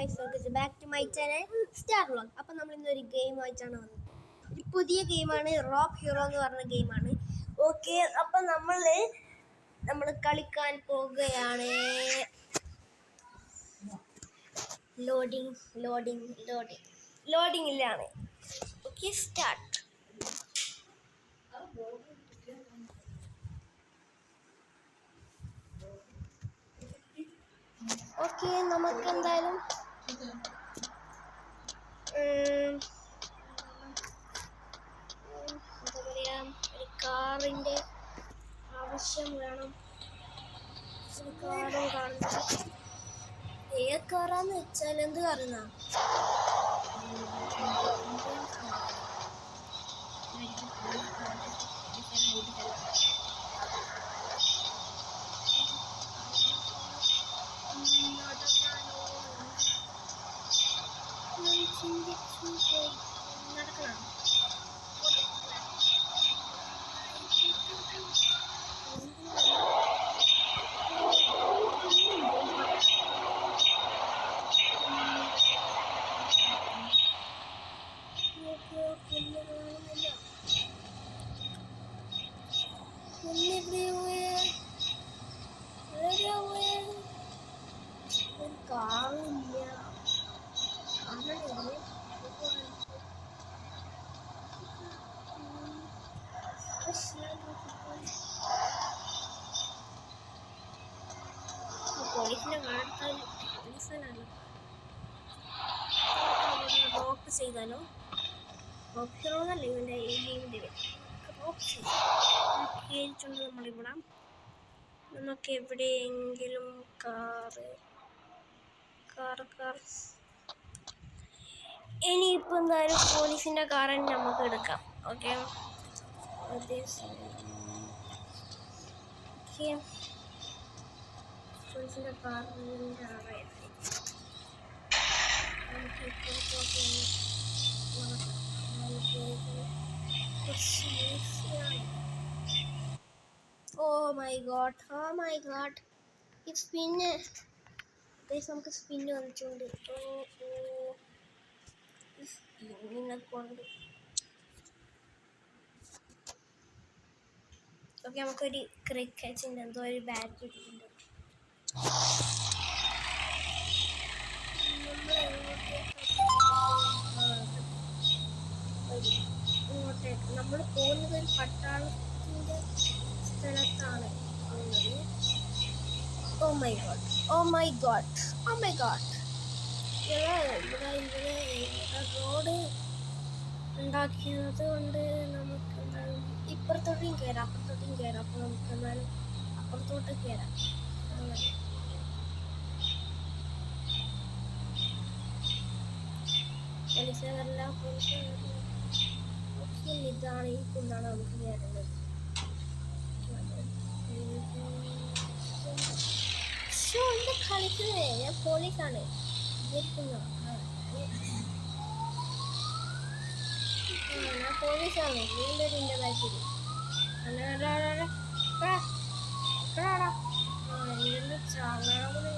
Guys, welcome back to my channel star vlog. അപ്പോൾ നമ്മൾ ഇന്നൊരു ഗെയിം വായിച്ചാണ് വന്നത്. ഒരു പുതിയ ഗെയിമാണ്, റോക്ക് ഹീറോ എന്ന് പറഞ്ഞ ഗെയിമാണ്. ഓക്കെ, അപ്പം നമ്മൾ കളിക്കാൻ പോകുകയാണ്. ലോഡിങ്ങിലാണ്. Okay, start. ഓക്കെ, നമുക്ക് എന്തായാലും എന്താ പറയുക, ഒരു കാറിൻ്റെ ആവശ്യം വേണം. ഒരു കാറും കാണുന്നത് ഏത് കാറാന്ന് വെച്ചാൽ എന്ത് കാറുന്നാ? നടക്കണം. ഒരു കാറില്ല. പോലീസിനെ കാണാൻ പോലീസാണ്. റോക്ക് ചെയ്താലോ? റോക്ക് ഹീറോ എന്നല്ല ഇവൻ്റെ ഈ ഗെയിമിൻ്റെ പേര്. റോക്ക് ചെയ്തിട്ടുണ്ട്. നമ്മളിവിടെ നമുക്ക് എവിടെയെങ്കിലും കാർ ഇനിയിപ്പോൾ എന്തായാലും പോലീസിൻ്റെ കാറിന് നമുക്ക് എടുക്കാം. ഓക്കെ, പോലീസിൻ്റെ കാറിൻ്റെ ആറായിരുന്നു. നമുക്ക് ഇപ്പോഴത്തോട്ട് Oh my god, ഈ സ്പിന്ന് നമുക്ക് സ്പിന്ന് വന്നിട്ടുണ്ട്. ഈ സ്പിന്നിനെ കൊണ്ട് ഓക്കെ, നമുക്കൊരു ക്രിക്കറ്റിൻ്റെ എന്തോ ഒരു ബാറ്റ് ഇട്ടിട്ടുണ്ട്. ഇങ്ങോട്ടേക്ക് നമ്മൾ പോകുന്നത് ഒരു പട്ടാളത്തിൻ്റെ സ്ഥലത്താണ്. ഓ മൈ ഗോഡ് ഇവിടെ റോഡ് ഉണ്ടാക്കിയത് കൊണ്ട് നമുക്ക് എന്തായാലും ഇപ്പുറത്തോട്ടും കയറാം, അപ്പുറത്തോട്ടും കയറാം. അപ്പോൾ നമുക്ക് എന്തായാലും അപ്പുറത്തോട്ട് കയറാം. പോലീസുകാരല്ല. ഓക്കെ, ഇതാണ് ഈ കുന്നാണ് നമുക്ക് കയറേണ്ടത്. എന്താ കളിക്കുന്നത്? ഞാൻ പോലീസാണ്. ഞാൻ പോലീസാണ്. നീണ്ടൊരു എൻ്റെ ബാക്കിൽ എന്തെന്ന് ചാങ്ങാവുന്ന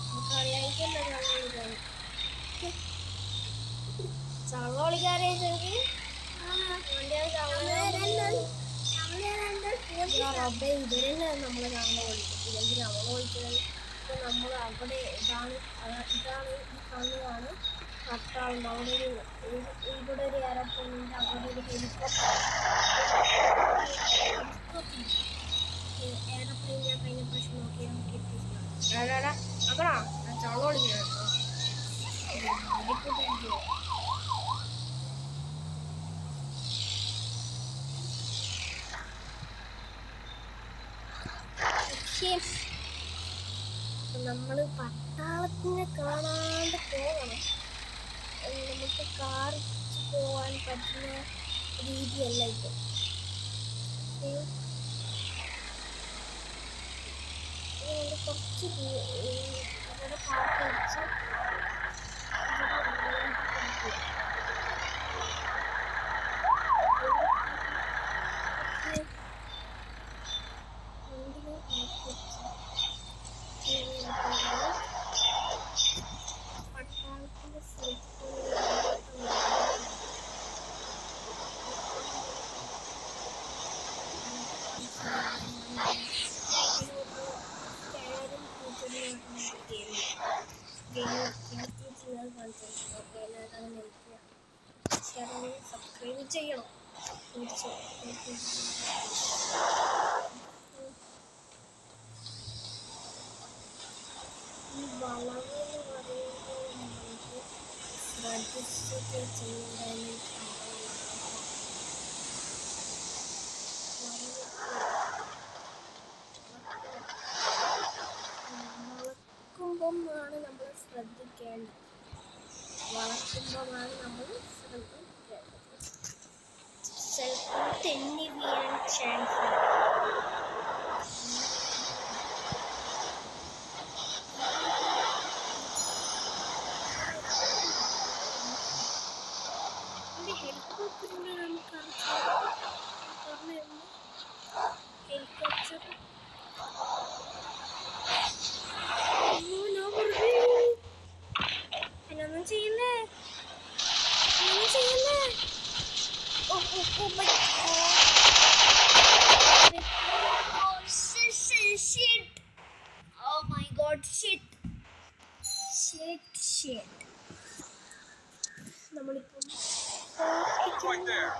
നമുക്കറിയായിട്ടല്ല ചാങ്ങോളിക്കാരെങ്കിൽ ഇവരെന്നെ നമ്മളെ ചാങ്ങ ഓടിക്കും. ഇല്ലെങ്കിൽ നമ്മൾ ഓടിക്കുന്നത്. ഇപ്പോൾ നമ്മൾ അവിടെ ഇതാണ് ഈ കാണുന്നതാണ് പട്ടാളം. അവിടെ ഇവിടെ ഒരു എയർപ്ലെയിനുണ്ട്, അവിടെ ഒരു ഹെലികോപ്റ്റർ. എയർപ്ലെയിൻ ഞാൻ കഴിഞ്ഞ പ്രാവശ്യം നോക്കി നമുക്ക് എത്തിച്ചിട്ടുണ്ട്. അക്കടാ ഞാൻ ചാങ്ങ ഓടിക്കണം. നമ്മൾ പട്ടാളത്തിനെ കാണാണ്ട് പോകണം. നമുക്ക് കാർ പോകാൻ പറ്റുന്ന രീതിയല്ല ഇത്. കുറച്ച് അവിടെ പാർക്ക് വെച്ച് സബ്സ്ക്രൈബ് ചെയ്യണം. ഈ വളവ് എന്ന് പറയുമ്പോൾ നമുക്ക് ശ്രദ്ധിച്ചിട്ട് ചെയ്യേണ്ട വളക്കുമ്പോഴാണ് നമ്മൾ ശ്രദ്ധിക്കേണ്ടത്. വളക്കുമ്പോഴാണ് നമ്മൾ ശ്രദ്ധിക്കേണ്ടത്. ചിലപ്പോൾ തെന്നി വീഴാൻ ചാൻസ് ഉണ്ട്. ഹെലികോപ്റ്ററിനെ നമുക്ക് ഹെലികോപ്റ്റർ എന്നൊന്നും ചെയ്യല്ലേ, ഒന്നും ചെയ്യല്ലേ. Oh my god. Oh shit. Oh my god, shit. നമ്മളിപ്പം Right there.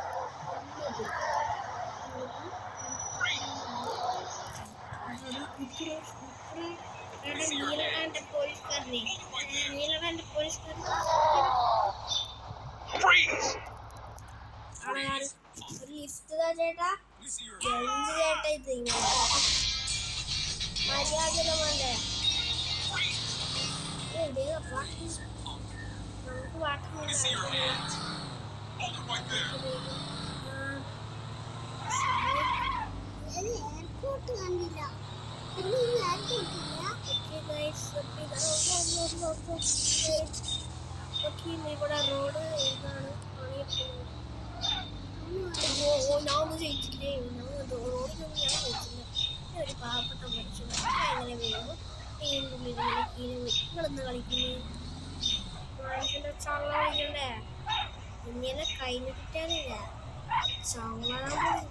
നീലകാന്ത പോലീസുകാരനെ ഒരു ലിസ്റ്റ് ചേട്ടാ, എന്ത് ചേട്ടാ ഇത് ഇങ്ങനെ മര്യാദ വേണ്ടേ? നമുക്ക് വാട്ടർ എയർപോർട്ട് കണ്ടില്ല. ഇവിടെ റോഡ് ഏതാണ്? ഞാൻ ഒന്നും ചെയ്യിച്ചില്ലേ, റോഡിനൊന്നും ഞാൻ ചെയ്യിച്ചില്ല. ഒരു പാവപ്പെട്ട മനുഷ്യന് എങ്ങനെ വരുമ്പോൾ ഇതിൻ്റെ ഉള്ളിൽ നിങ്ങളൊന്ന് കളിക്കുന്നത് മനുഷ്യൻ്റെ ചള്ള കളിക്കണ്ടേ? ഇങ്ങനെ കഴിഞ്ഞിട്ടില്ല ചള്ളാൻ പോയി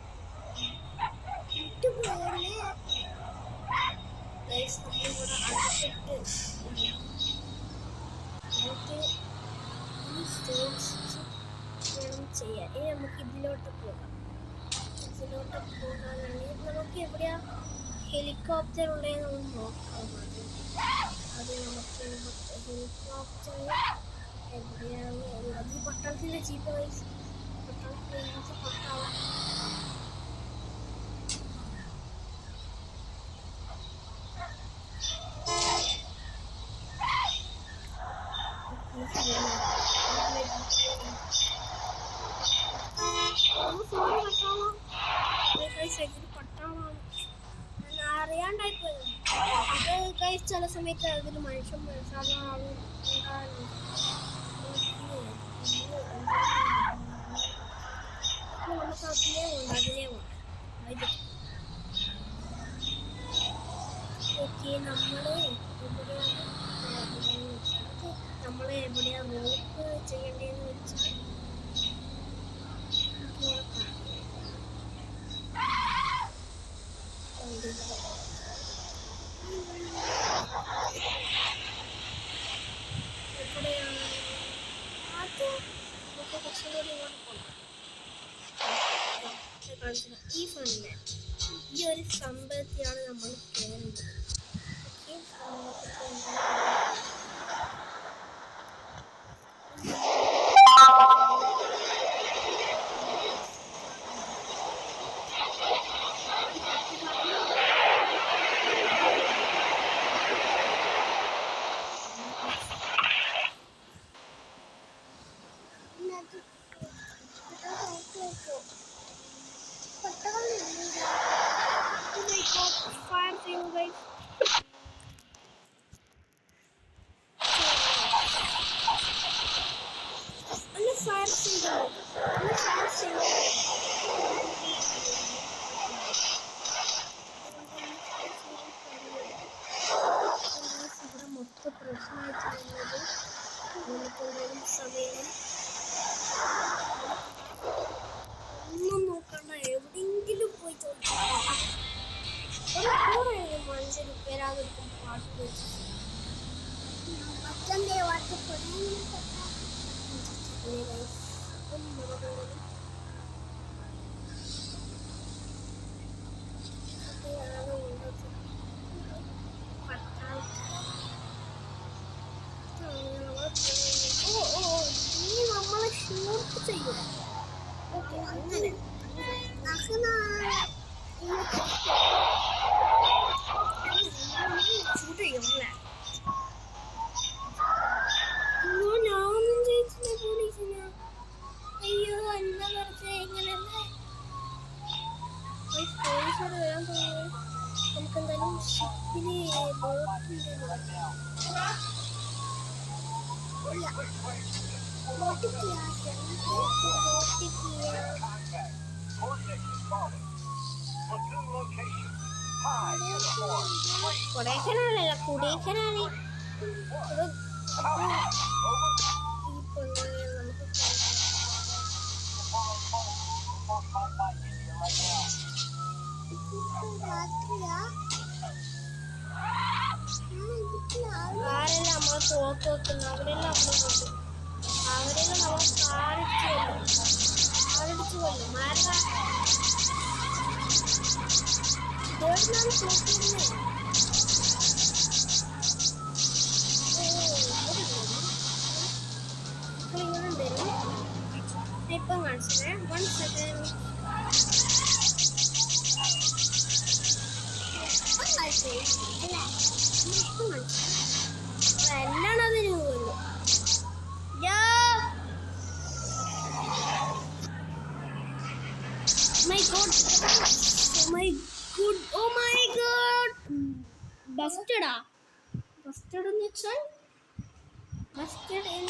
നമ്മളിവിടെ അടുത്തിട്ട് നമുക്ക് ഈ സൂക്ഷിച്ച് വേണം ചെയ്യാൻ. ഇനി നമുക്ക് ഇതിലോട്ട് പോകാം. പോകാനാണെങ്കിൽ നമുക്ക് എവിടെയാ ഹെലികോപ്റ്റർ ഉള്ളതെന്ന് നമ്മൾ നോക്കാം. അത് നമുക്ക് ഹെലികോപ്റ്റർ എവിടെയാണ് ഉള്ളത്? ഈ പട്ടണത്തിൻ്റെ ജീപ്പ് വൈസ് പട്ടണത്തിൽ പട്ടാളം പട്ടാളമാണ് അറിയാണ്ടായിപ്പോയത്. അത് കഴിച്ച് ചില സമയത്ത് അതിൽ മനുഷ്യൻ സാധാരണ ആളും നമുക്ക് അതിലേ ഉണ്ട്. ഓക്കെ, നമ്മൾ എവിടെയാണ് റോപ്പ് ചെയ്യേണ്ടതെന്ന് വെച്ചാൽ എവിടെയാണ് അത് നമുക്ക് കുറച്ചുകൂടി ഇങ്ങോട്ട് പോകണം. ഈ ഫണ്ട് ഈ ഒരു സംഭവത്തെയാണ് നമ്മൾ കയറുന്നത്. ഒന്നും നോക്കണ്ട, എവിടെയെങ്കിലും പോയി മനുഷ്യർ വരാതിരിക്കും പാട്ട് വെച്ച് നമ്മളെ ഷൂട്ട് ചെയ്യുക. ഓക്കെ, അങ്ങനെ ഷൂട്ട് ചെയ്യണല്ലേ? ഞാനൊന്നും ചെയ്തില്ല പോലീസിന്. അയ്യോ, എന്താ വെറുതെ ഇങ്ങനല്ലേ? പോലീസോട് വരാൻ തോന്നുന്നു. നമുക്ക് എന്തായാലും ഷിപ്പില് കൊടൈക്കനാലല്ല, കുടൈക്കനാല്. ഈ പെണ്ണുങ്ങളെ നമുക്ക് ആരെല്ലാം നമ്മളെ തോക്ക് വെക്കുന്നു അവരെല്ലാം അവിടെ കൊണ്ടു. അവരെല്ലാം നമ്മളെ കാലടിച്ച് കൊല്ലും. ഇതോടുന്നാണ് തോക്കുന്നേ. ഇങ്ങനെ തരും. ഇപ്പം കാണിച്ചേ 1 സെക്കൻഡ്. എല്ലാം അതിന് പോകുന്നു. My God! Oh my God! Oh my God! Busted എന്ന് വെച്ചാൽ busted in